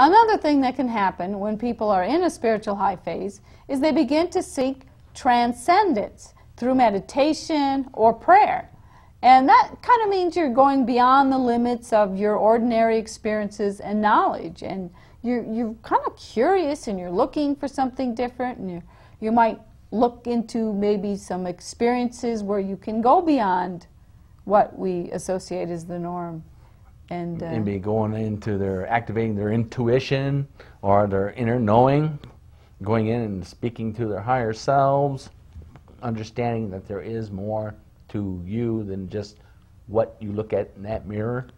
Another thing that can happen when people are in a spiritual high phase is they begin to seek transcendence through meditation or prayer. And that kind of means you're going beyond the limits of your ordinary experiences and knowledge. And you're kind of curious and you're looking for something different. And you might look into maybe some experiences where you can go beyond what we associate as the norm. And maybe going into activating their intuition or their inner knowing, going in and speaking to their higher selves, understanding that there is more to you than just what you look at in that mirror.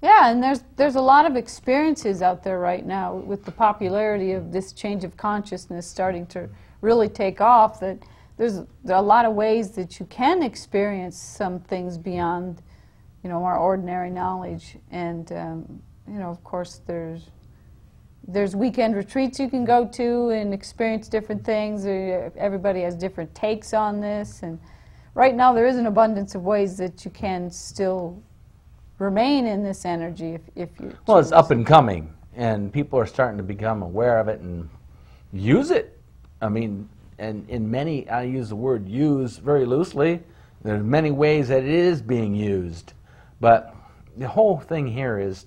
Yeah, and there's a lot of experiences out there right now with the popularity of this change of consciousness starting to really take off, that there are a lot of ways that you can experience some things beyond, you know, our ordinary knowledge. And you know, of course, there's weekend retreats you can go to and experience different things. Everybody has different takes on this, and right now there is an abundance of ways that you can still remain in this energy if you choose. Well, it's up and coming, and people are starting to become aware of it and use it. I mean, and in many, I use the word use very loosely. There's many ways that it is being used. But the whole thing here is,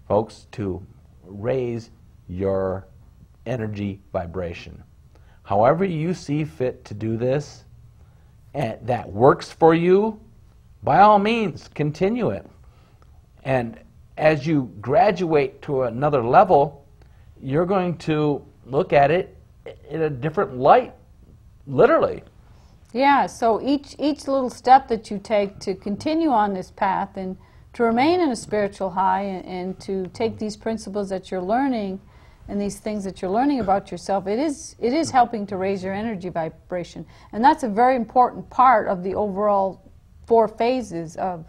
folks, to raise your energy vibration. However you see fit to do this, and that works for you, by all means, continue it. And as you graduate to another level, you're going to look at it in a different light, literally. Yeah, so each little step that you take to continue on this path and to remain in a spiritual high and to take these principles that you're learning and these things that you're learning about yourself, it is helping to raise your energy vibration. And that's a very important part of the overall 4 phases of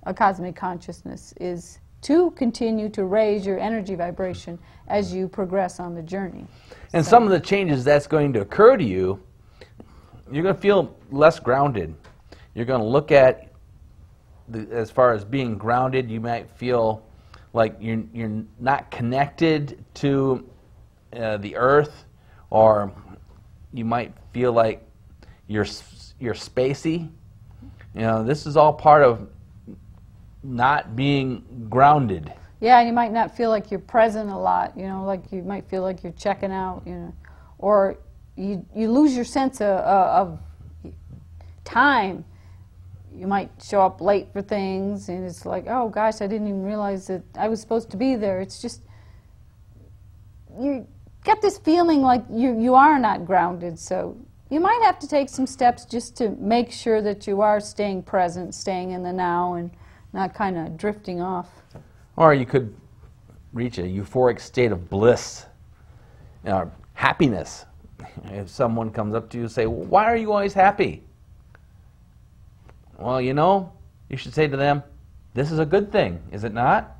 a cosmic consciousness, is to continue to raise your energy vibration as you progress on the journey. And some of the changes that's going to occur to you, you're going to feel less grounded. You're going to look at, as far as being grounded, you might feel like you're not connected to the earth, or you might feel like you're spacey. You know, this is all part of not being grounded. Yeah, you might not feel like you're present a lot, you know, like you might feel like you're checking out, you know, or you lose your sense of time. You might show up late for things, and it's like, oh gosh, I didn't even realize that I was supposed to be there. It's just, you get this feeling like you are not grounded, so you might have to take some steps just to make sure that you are staying present, staying in the now, and not kind of drifting off. Or you could reach a euphoric state of bliss, or happiness. If someone comes up to you and say, well, why are you always happy? Well, you know, you should say to them, this is a good thing, is it not?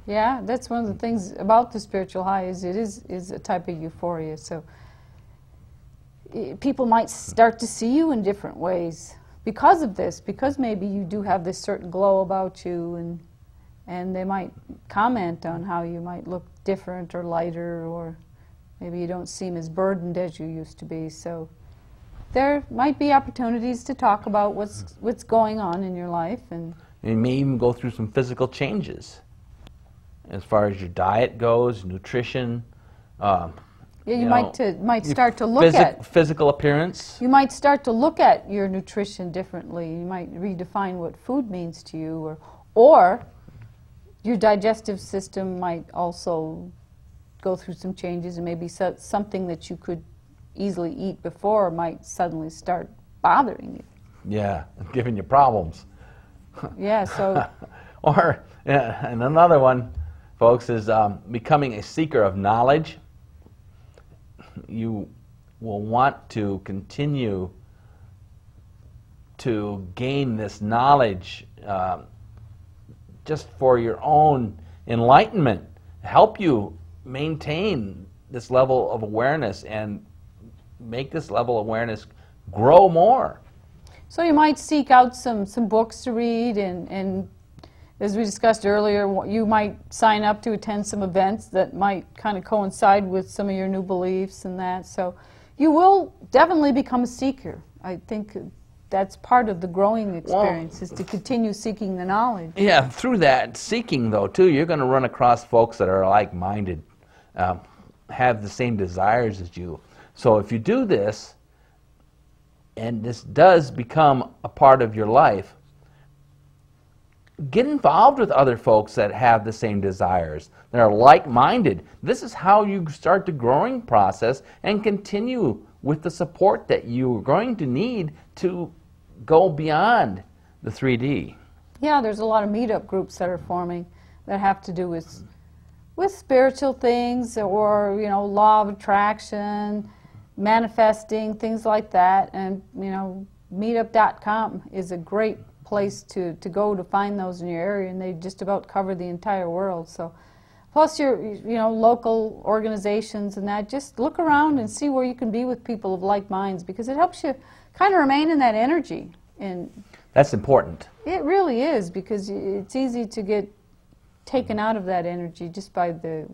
Yeah, that's one of the things about the spiritual high, is it is a type of euphoria. So people might start to see you in different ways because of this, because maybe you do have this certain glow about you, and they might comment on how you might look different or lighter, or maybe you don't seem as burdened as you used to be. So there might be opportunities to talk about what's going on in your life, and you may even go through some physical changes as far as your diet goes, nutrition. Yeah, you might start to look at physical appearance. You might start to look at your nutrition differently. You might redefine what food means to you, or your digestive system might also go through some changes, and maybe something that you could easily eat before might suddenly start bothering you. Yeah, giving you problems. Yeah, so... Or, and another one, folks, is becoming a seeker of knowledge. You will want to continue to gain this knowledge just for your own enlightenment, help you maintain this level of awareness and make this level of awareness grow more. So you might seek out some books to read and as we discussed earlier, you might sign up to attend some events that might kind of coincide with some of your new beliefs and that. So you will definitely become a seeker. I think that's part of the growing experience, is to continue seeking the knowledge. Yeah, through that seeking, though, too, you're going to run across folks that are like-minded, have the same desires as you. So if you do this, and this does become a part of your life, get involved with other folks that have the same desires, that are like-minded. This is how you start the growing process and continue with the support that you're going to need to go beyond the 3D. Yeah, there's a lot of meetup groups that are forming that have to do with spiritual things, or, you know, law of attraction, manifesting, things like that. And, you know, meetup.com is a great place to go to find those in your area, and they just about cover the entire world. So plus your, you know, local organizations and that, just look around and see where you can be with people of like minds, because it helps you kind of remain in that energy. And that's important. It really is, because it's easy to get taken out of that energy just by the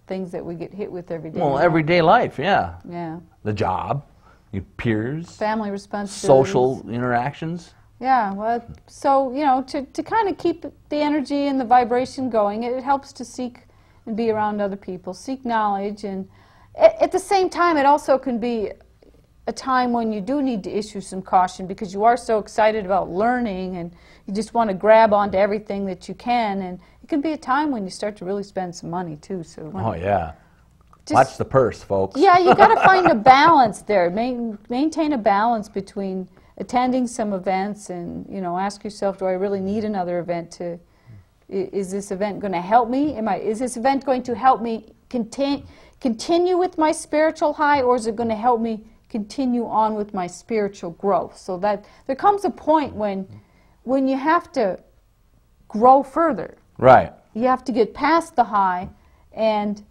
things that we get hit with every day. Well, everyday life, yeah. Yeah. The job, your peers, family responsibilities, social interactions. Yeah, well, so, you know, to kind of keep the energy and the vibration going, it helps to seek and be around other people, seek knowledge, and at the same time, it also can be a time when you do need to issue some caution, because you are so excited about learning and you just want to grab onto everything that you can, and it can be a time when you start to really spend some money too. So oh yeah, watch the purse, folks. Yeah, you got to find a balance there. Maintain a balance between attending some events and, you know, ask yourself, do I really need another event? Is this event going to help me? Is this event going to help me continue with my spiritual high, or is it going to help me continue on with my spiritual growth? So that there comes a point when you have to grow further. Right. You have to get past the high and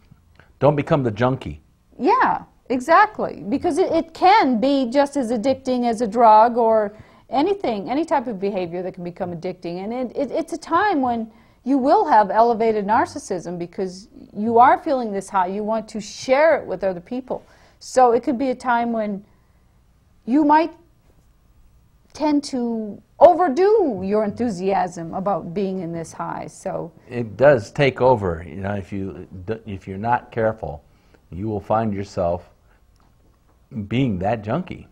don't become the junkie. Yeah, exactly. Because it can be just as addicting as a drug or anything, any type of behavior that can become addicting. And it's a time when you will have elevated narcissism, because you are feeling this high. You want to share it with other people. So it could be a time when you might tend to overdo your enthusiasm about being in this high. So it does take over. You know, if you're not careful, you will find yourself being that junkie.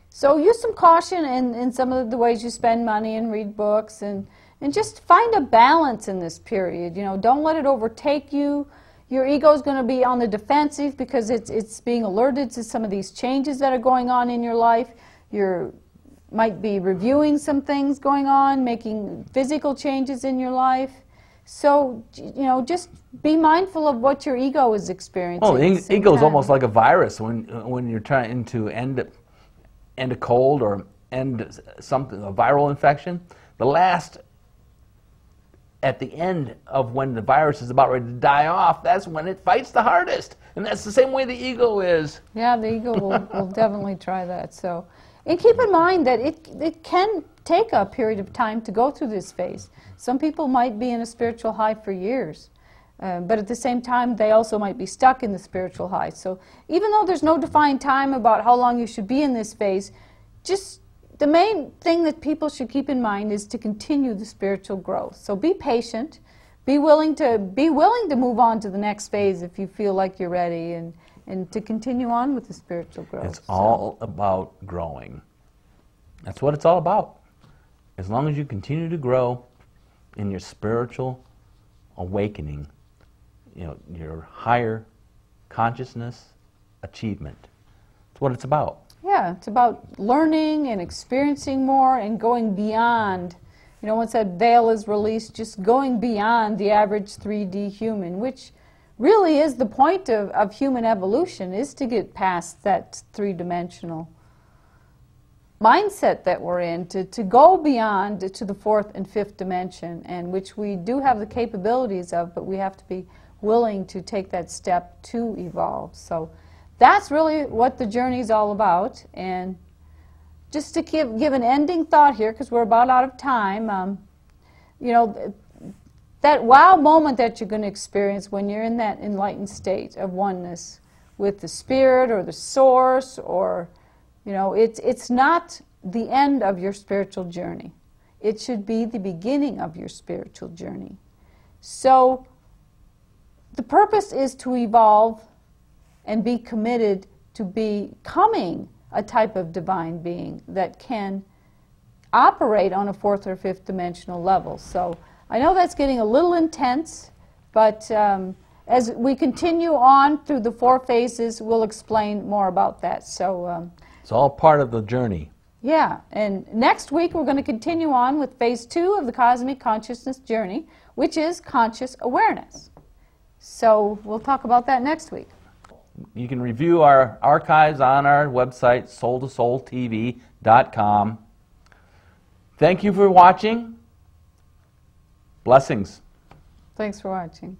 So use some caution in some of the ways you spend money and read books, and just find a balance in this period. You know, don't let it overtake you. Your ego is going to be on the defensive because it's being alerted to some of these changes that are going on in your life. You might be reviewing some things going on, making physical changes in your life. So, you know, just be mindful of what your ego is experiencing. Oh, the ego is almost like a virus when you're trying to end a cold or end something, a viral infection. At the end of when the virus is about ready to die off, that's when it fights the hardest. And that's the same way the ego is. Yeah, the ego will definitely try that. So, and keep in mind that it can take a period of time to go through this phase. Some people might be in a spiritual high for years, but at the same time, they also might be stuck in the spiritual high. So even though there's no defined time about how long you should be in this phase, just the main thing that people should keep in mind is to continue the spiritual growth. So be patient, be willing to move on to the next phase if you feel like you're ready, and to continue on with the spiritual growth. It's all about growing. That's what it's all about. As long as you continue to grow in your spiritual awakening, you know, your higher consciousness achievement. That's what it's about. Yeah, it's about learning and experiencing more and going beyond. You know, once that veil is released, just going beyond the average 3D human, which really is the point of human evolution, is to get past that three-dimensional mindset that we're in, to go beyond to the fourth and fifth dimension, and which we do have the capabilities of, but we have to be willing to take that step to evolve. So that's really what the journey is all about. And just to give an ending thought here, because we're about out of time, you know, that wow moment that you're going to experience when you're in that enlightened state of oneness with the spirit or the source, or, you know, it's not the end of your spiritual journey. It should be the beginning of your spiritual journey. So the purpose is to evolve and be committed to becoming a type of divine being that can operate on a fourth or fifth dimensional level. So I know that's getting a little intense, but as we continue on through the 4 phases, we'll explain more about that. So it's all part of the journey. Yeah, and next week we're going to continue on with phase 2 of the cosmic consciousness journey, which is conscious awareness. So we'll talk about that next week. You can review our archives on our website, soul2soultv.com. Thank you for watching. Blessings. Thanks for watching.